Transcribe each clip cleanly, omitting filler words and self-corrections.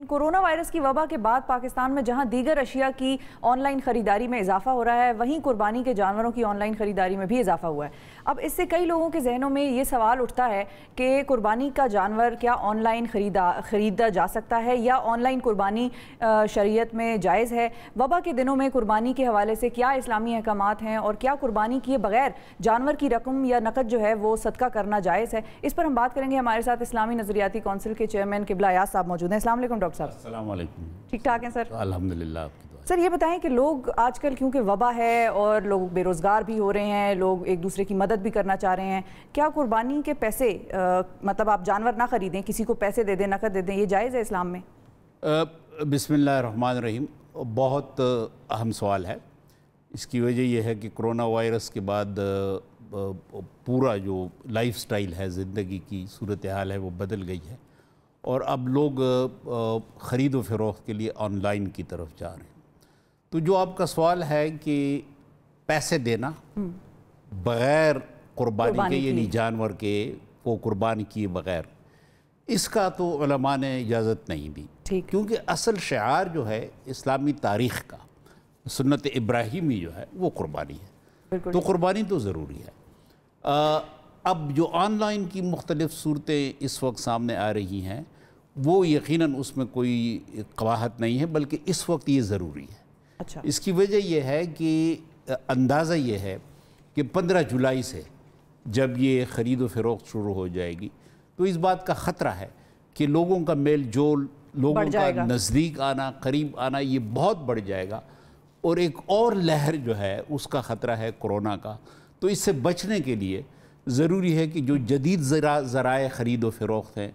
Corona virus की वबा के बाद पाकिस्तान में जहां दीगर अशिया की ऑनलाइन ख़रीदारी में इजाफा हो रहा है, वहीं कुर्बानी के जानवरों की ऑनलाइन ख़रीदारी में भी इजाफा हुआ है। अब इससे कई लोगों के जहनों में ये सवाल उठता है कि कुर्बानी का जानवर क्या ऑनलाइन ख़रीदा जा सकता है या ऑनलाइन कुर्बानी शरीयत में जायज़ है। वबा के दिनों में कुर्बानी के हवाले से क्या इस्लामी अहकामात हैं और क्या कुर्बानी किए बगैर जानवर की रकम या नकद जो है वो सदका करना जायज़ है। इस पर हम बात करेंगे। हमारे साथ इस्लामी नज़रियाती कौंसिल के चेयरमैन क़िबला अयाज़ साहब मौजूद हैं। अस्सलाम वालेकुम डॉक्टर साहब। अस्सलाम वालेकुम। ठीक ठाक हैं सर? अल्हम्दुलिल्लाह आपकी दुआ। सर ये बताएं कि लोग आजकल क्योंकि वबा है और लोग बेरोज़गार भी हो रहे हैं, लोग एक दूसरे की मदद भी करना चाह रहे हैं, क्या कुर्बानी के पैसे मतलब आप जानवर ना ख़रीदें, किसी को पैसे दे दें, नकद दे दें, ये जायज़ है इस्लाम में? बिस्मिल्लाहिर्रहमानिर्रहीम। बहुत अहम सवाल है। इसकी वजह यह है कि कोरोना वायरस के बाद पूरा जो लाइफस्टाइल है, ज़िंदगी की सूरत हाल है, वो बदल गई है और अब लोग ख़रीद व फ़रोख्त के लिए ऑनलाइन की तरफ जा रहे हैं। तो जो आपका सवाल है कि पैसे देना बग़ैर कुर्बानी के, यानी जानवर के को कुर्बान किए बग़ैर, इसका तो उलमा ने इजाज़त नहीं दी, क्योंकि असल शिआर जो है इस्लामी तारीख़ का, सुन्नत इब्राहीमी जो है वो कुर्बानी है। तो कुर्बानी तो ज़रूरी है। अब जो ऑनलाइन की मुख्तलिफ़ सूरतें इस वक्त सामने आ रही हैं, वो यकीनन उसमें कोई कवाहत नहीं है, बल्कि इस वक्त ये ज़रूरी है। अच्छा। इसकी वजह यह है कि अंदाज़ा ये है कि 15 जुलाई से जब ये ख़रीद व फ़रोख्त शुरू हो जाएगी तो इस बात का ख़तरा है कि लोगों का मेल जोल, लोगों का नज़दीक आना, करीब आना, ये बहुत बढ़ जाएगा और एक और लहर जो है उसका ख़तरा है कोरोना का। तो इससे बचने के लिए ज़रूरी है कि जो जदीद ज़राए ख़रीद व फ़रोख्त हैं,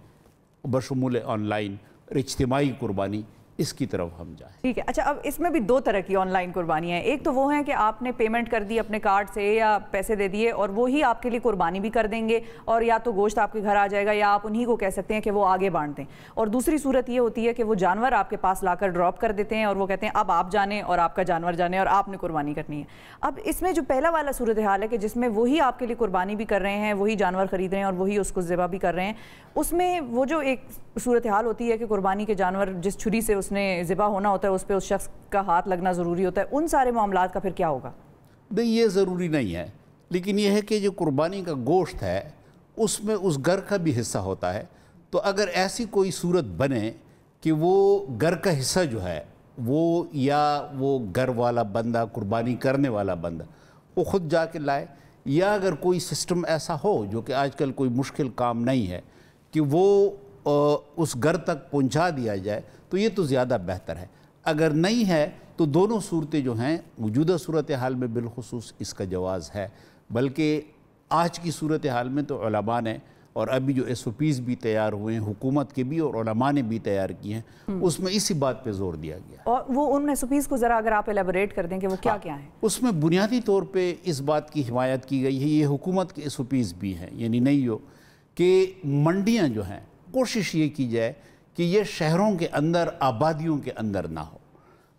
बशमूल ऑनलाइन और इज्तिमाई कुर्बानी, इसकी तरफ हम जाएं। ठीक है। अच्छा, अब इसमें भी दो तरह की ऑनलाइन कुर्बानी है। एक तो वो है कि आपने पेमेंट कर दी अपने कार्ड से या पैसे दे दिए और वो ही आपके लिए कुर्बानी भी कर देंगे और या तो गोश्त आपके घर आ जाएगा या आप उन्हीं को कह सकते हैं कि वो आगे बांट दें। और दूसरी सूरत ये होती है कि वो जानवर आपके पास लाकर ड्रॉप कर देते हैं और वो कहते हैं अब आप जाने और आपका जानवर जाने और आपने कुर्बानी करनी है। अब इसमें जो पहला वाला सूरत हाल है कि जिसमें वही आपके लिए कुर्बानी भी कर रहे हैं, वही जानवर ख़रीद रहे हैं और वही उसको ज़िबा भी कर रहे हैं, उसमें वो जो एक सूरत हाल होती है कि कुर्बानी के जानवर जिस छुरी से उसने ज़िबा होना होता है उस पर उस शख्स का हाथ लगना ज़रूरी होता है, उन सारे मामलात का फिर क्या होगा? नहीं, ये ज़रूरी नहीं है, लेकिन यह है कि जो कुर्बानी का गोश्त है उसमें उस घर का भी हिस्सा होता है। तो अगर ऐसी कोई सूरत बने कि वो घर का हिस्सा जो है वो, या वो घर वाला बंदा, कुर्बानी करने वाला बंदा, वो ख़ुद जाके लाए, या अगर कोई सिस्टम ऐसा हो जो कि आजकल कोई मुश्किल काम नहीं है कि वो उस घर तक पहुंचा दिया जाए, तो ये तो ज़्यादा बेहतर है। अगर नहीं है तो दोनों सूरतें जो हैं मौजूदा सूरत हाल में बिलखुसूस इसका जवाज़ है, बल्कि आज की सूरत हाल में तो उलमा ने, और अभी जो SOPs भी तैयार हुए हैं हुकूमत के भी और उलमा ने भी तैयार किए हैं, उसमें इसी बात पे जोर दिया गया। और वो उन SOPs को ज़रा अगर आप एलेबोरेट कर दें कि वो क्या क्या है? उसमें बुनियादी तौर पे इस बात की हिमायत की गई है, ये हुकूमत के SOPs भी हैं, यानी नहीं हो कि मंडियाँ जो हैं कोशिश ये की जाए कि ये शहरों के अंदर, आबादियों के अंदर ना हो,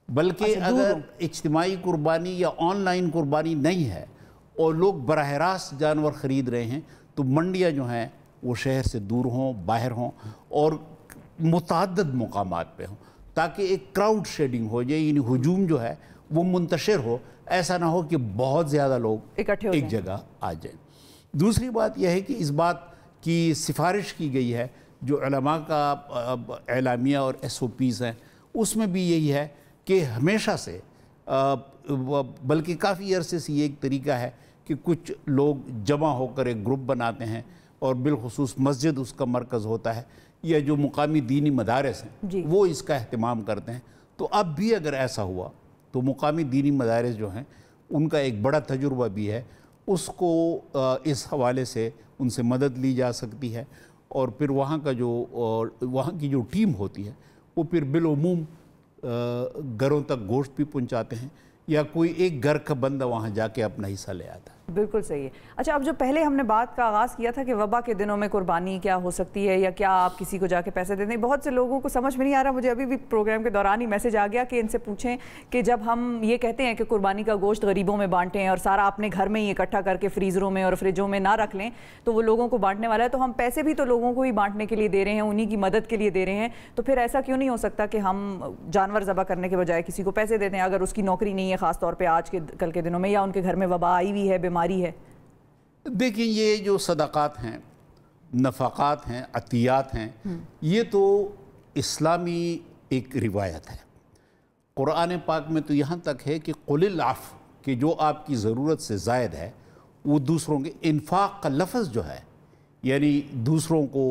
बल्कि अगर इज्तिमाई कुर्बानी या ऑनलाइन कुर्बानी नहीं है और लोग बराह रास्त जानवर ख़रीद रहे हैं, तो मंडियाँ जो हैं वो शहर से दूर हों, बाहर हों और मुतअद्दिद मुकामात पे हों, ताकि एक क्राउड शेडिंग हो जाए, यानी हुजूम जो है वो मुंतशिर हो। ऐसा ना हो कि बहुत ज़्यादा लोग इकट्ठे एक जगह आ जाएं। दूसरी बात यह है कि इस बात की सिफारिश की गई है, जो उलमा का एलामिया और SOPs हैं, उसमें भी यही है कि हमेशा से, बल्कि काफ़ी अरसे से ये एक तरीका है कि कुछ लोग जमा होकर एक ग्रुप बनाते हैं और बिलखुसूस मस्जिद उसका मरकज़ होता है, या जो मुकामी दीनी मदारस हैं वो इसका अहतमाम करते हैं। तो अब भी अगर ऐसा हुआ तो मुकामी दीनी मदारस जो हैं उनका एक बड़ा तजुर्बा भी है, उसको इस हवाले से उनसे मदद ली जा सकती है और फिर वहाँ की जो टीम होती है वो फिर बिलउमूम घरों तक गोश्त भी पहुँचाते हैं, या कोई एक घर का बंदा वहाँ जाके अपना हिस्सा ले आता है। बिल्कुल सही है। अच्छा, अब जो पहले हमने बात का आगाज़ किया था कि वबा के दिनों में कुर्बानी क्या हो सकती है या क्या आप किसी को जाके पैसे देते हैं, बहुत से लोगों को समझ में नहीं आ रहा। मुझे अभी भी प्रोग्राम के दौरान ही मैसेज आ गया कि इनसे पूछें कि जब हम ये कहते हैं कि कुर्बानी का गोश्त गरीबों में बांटें और सारा अपने घर में ही इकट्ठा करके फ्रीज़रों में और फ्रिजों में ना रख लें तो वो लोगों को बांटने वाला है, तो हम पैसे भी तो लोगों को ही बांटने के लिए दे रहे हैं, उन्हीं की मदद के लिए दे रहे हैं, तो फिर ऐसा क्यों नहीं हो सकता कि हम जानवर ज़बह करने के बजाय किसी को पैसे देते हैं अगर उसकी नौकरी नहीं है, ख़ास तौर पर आज के कल के दिनों में, या उनके घर में वबा आई हुई है, बीमारी है? देखिए, ये जो सदाक़ात हैं, नफ़ाक़ात हैं, अतियात हैं, ये तो इस्लामी एक रिवायत है। कुरान पाक में तो यहाँ तक है कि क़ुलिल आफ़, कि जो आपकी ज़रूरत से ज़ायद है वो दूसरों के, इन्फ़ाक़ का लफ्ज़ जो है यानी दूसरों को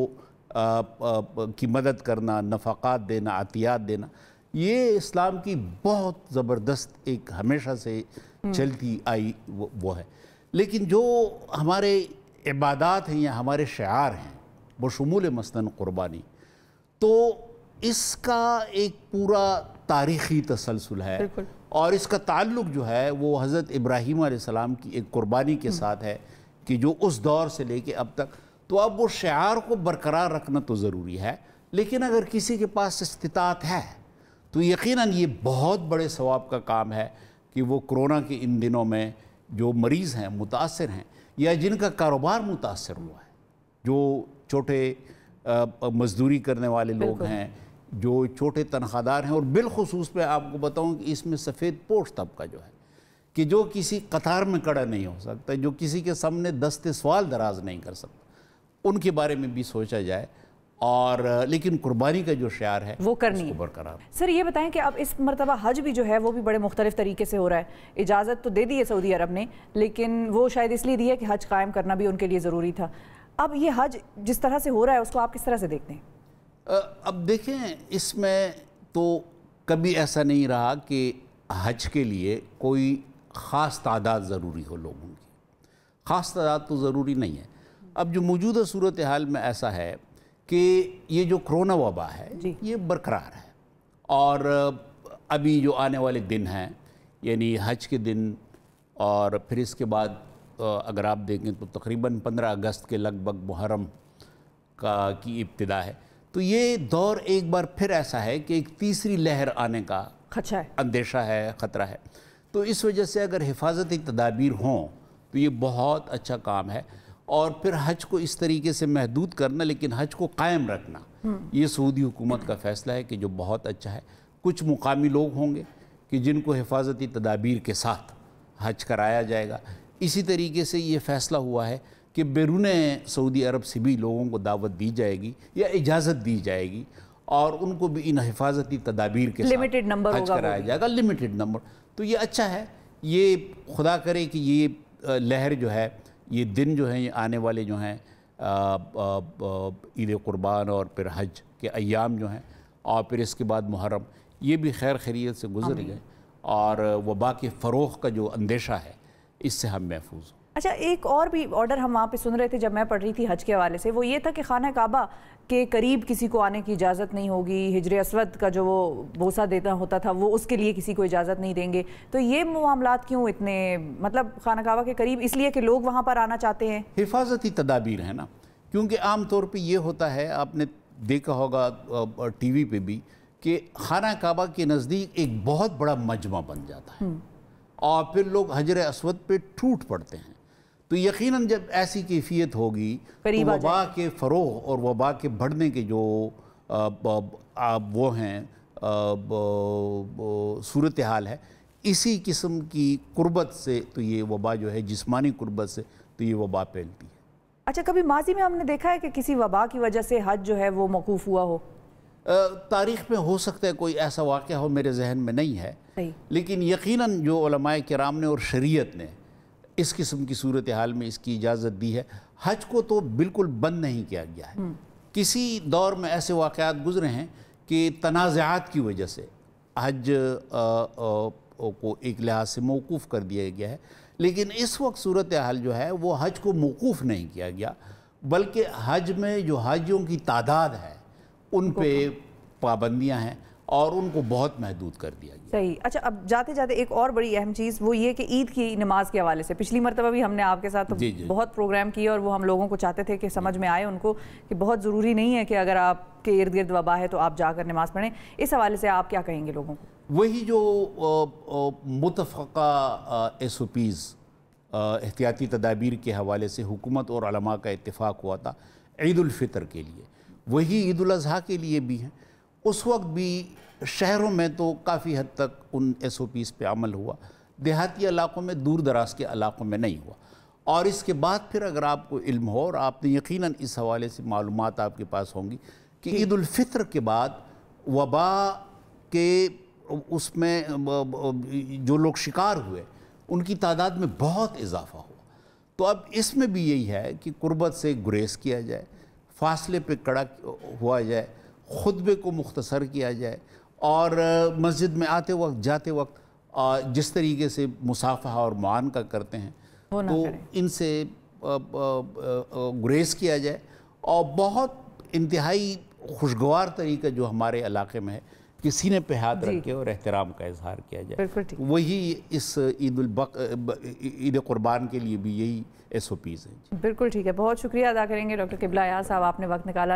की मदद करना, नफ़ाक़ात देना, अतियात देना, ये इस्लाम की बहुत ज़बरदस्त एक हमेशा से चलती आई वो है। लेकिन जो हमारे इबादात हैं या हमारे शिआर हैं बशमूल मसलन क़ुरबानी, तो इसका एक पूरा तारीख़ी तसलसल है और इसका ताल्लुक़ जो है वो हज़रत इब्राहीम अलैहिस्सलाम की एक क़ुरबानी के साथ है कि जो उस दौर से लेके अब तक, तो अब वो शिआर को बरकरार रखना तो ज़रूरी है, लेकिन अगर किसी के पास इस्तिताअत है तो यकीनन ये बहुत बड़े सवाब का काम है कि वो कोरोना के इन दिनों में जो मरीज़ हैं, मुतासर हैं, या जिनका कारोबार मुतासर हुआ है, जो छोटे मजदूरी करने वाले लोग हैं, जो छोटे तनख्वाहदार हैं, और बिलखुसूस पे आपको बताऊं कि इसमें सफ़ेद पोश तबका जो है कि जो किसी कतार में खड़ा नहीं हो सकता, जो किसी के सामने दस्ते सवाल दराज नहीं कर सकता, उनके बारे में भी सोचा जाए। और लेकिन कुर्बानी का जो शियार है वो करनी है बरकरार। सर, ये बताएं कि अब इस मरतबा हज भी जो है वो भी बड़े मुख्तलिफ तरीके से हो रहा है। इजाज़त तो दे दी है सऊदी अरब ने, लेकिन वो शायद इसलिए दी है कि हज कायम करना भी उनके लिए ज़रूरी था। अब ये हज जिस तरह से हो रहा है उसको आप किस तरह से देखते हैं? अब देखें, इसमें तो कभी ऐसा नहीं रहा कि हज के लिए कोई ख़ास तादाद ज़रूरी हो लोगों की, ख़ास तादाद तो ज़रूरी नहीं है। अब जो मौजूदा सूरत हाल में ऐसा है कि ये जो कोरोना वबा है ये बरकरार है, और अभी जो आने वाले दिन हैं यानी हज के दिन, और फिर इसके बाद अगर आप देखें तो तकरीबन 15 अगस्त के लगभग मुहर्रम की इब्तिदा है, तो ये दौर एक बार फिर ऐसा है कि एक तीसरी लहर आने का खदशा है, अंदेशा है, ख़तरा है। तो इस वजह से अगर हिफाजती तदाबीर हों तो ये बहुत अच्छा काम है। और फिर हज को इस तरीके से महदूद करना, लेकिन हज को कायम रखना, ये सऊदी हुकूमत का फ़ैसला है कि जो बहुत अच्छा है। कुछ मुकामी लोग होंगे कि जिनको हिफाजती तदाबीर के साथ हज कराया जाएगा। इसी तरीके से ये फ़ैसला हुआ है कि बैरून सऊदी अरब से भी लोगों को दावत दी जाएगी या इजाज़त दी जाएगी, और उनको भी इन हिफाजती तदाबीर के लिमिटेड नंबर हज कराया जाएगा, लिमिटेड नंबर। तो ये अच्छा है। ये खुदा करे कि ये लहर जो है, ये दिन जो हैं, ये आने वाले जो हैं ईद कुर्बान और फिर हज के अय्याम जो हैं, और फिर इसके बाद मुहर्रम, ये भी खैर खैरियत से गुजर गए, और वबा के फ़रोग़ का जो अंदेशा है इससे हम महफूज हों। अच्छा, एक और भी ऑर्डर हम वहाँ पे सुन रहे थे जब मैं पढ़ रही थी हज के हवाले से, वो ये था कि खाना काबा के करीब किसी को आने की इजाज़त नहीं होगी। हिजर अस्वद का जो वो बोसा देता होता था वो उसके लिए किसी को इजाज़त नहीं देंगे। तो ये मामलात क्यों इतने, मतलब खाना काबा के करीब इसलिए कि लोग वहाँ पर आना चाहते हैं? हिफाजती तदाबीर है ना, क्योंकि आम तौर पर ये होता है, आपने देखा होगा TV पे भी, कि खाना काबा के नज़दीक एक बहुत बड़ा मजमा बन जाता है और फिर लोग हजर अस्वद पे टूट पड़ते हैं। तो यकीनन जब ऐसी कैफियत होगी तो वबा के फ़रोग़ और वबा के बढ़ने के जो वो हैं सूरत हाल है, इसी किस्म की कुर्बत से तो ये वबा जो है, जिस्मानी कुर्बत से तो ये वबा फैलती है। अच्छा, कभी माजी में हमने देखा है कि किसी वबा की वजह से हज जो है वो मौकूफ़ हुआ हो? तारीख़ में हो सकता है कोई ऐसा वाक़या हो, मेरे जहन में नहीं है, लेकिन यकीनन जो उलमाए किराम ने और शरीयत ने इस किस्म की सूरत हाल में इसकी इजाज़त दी है। हज को तो बिल्कुल बंद नहीं किया गया है। किसी दौर में ऐसे वाक़यात गुज़रे हैं कि तनाज़ात की वजह से हज को एक लिहाज से मौकूफ़ कर दिया गया है, लेकिन इस वक्त सूरत हाल जो है वो हज को मौकूफ़ नहीं किया गया, बल्कि हज में जो हाजियों की तादाद है उन पे पाबंदियाँ हैं, اور ان کو بہت محدود کر دیا گیا۔ صحیح۔ اچھا، اب جاتے جاتے ایک اور بڑی اہم چیز وہ یہ کہ عید کی نماز کے حوالے سے پچھلی مرتبہ بھی ہم نے آپ کے ساتھ بہت پروگرام کیے اور وہ ہم لوگوں کو چاہتے تھے کہ سمجھ میں آئے ان کو کہ بہت ضروری نہیں ہے کہ اگر آپ کے ارد گرد وبا ہے تو آپ جا کر نماز پڑھیں، اس حوالے سے آپ کیا کہیں گے لوگوں کو؟ وہی جو متفقہ ایس او پیز احتیاطی تدابیر کے حوالے سے حکومت اور علماء کا اتفاق ہوا تھا عید الفطر کے لیے، وہی عید الاضحیٰ کے لیے بھی ہیں۔ اس وقت بھی شہروں میں تو کافی حد تک ان ایس او پیز پہ عمل ہوا، دیہاتی علاقوں میں، دور دراز کے علاقوں میں نہیں ہوا۔ اور اس کے بعد پھر اگر آپ کو علم ہو، اور آپ نے یقیناً اس حوالے سے معلومات آپ کے پاس ہوں گی کہ عید الفطر کے بعد وبا کے اس میں جو لوگ شکار ہوئے ان کی تعداد میں بہت اضافہ ہوا۔ تو اب اس میں بھی یہی ہے کہ قربت سے گریز کیا جائے، فاصلے پہ کڑا ہوا جائے، خطبے کو مختصر کیا جائے، اور مسجد میں آتے وقت جاتے وقت جس طریقے سے مصافحہ اور معانقہ کرتے ہیں تو ان سے گریز کیا جائے، اور بہت انتہائی خوشگوار طریقہ جو ہمارے علاقے میں ہے کہ سینے پہ ہاتھ رکھ کے اور احترام کا اظہار کیا جائے۔ وہی اس عید قربان کے لیے بھی یہی ایس او پیز ہیں۔ بالکل ٹھیک ہے، بہت شکریہ ادا کریں گے ڈاکٹر قبلہ ایاز صاحب، آپ نے وقت نکالا۔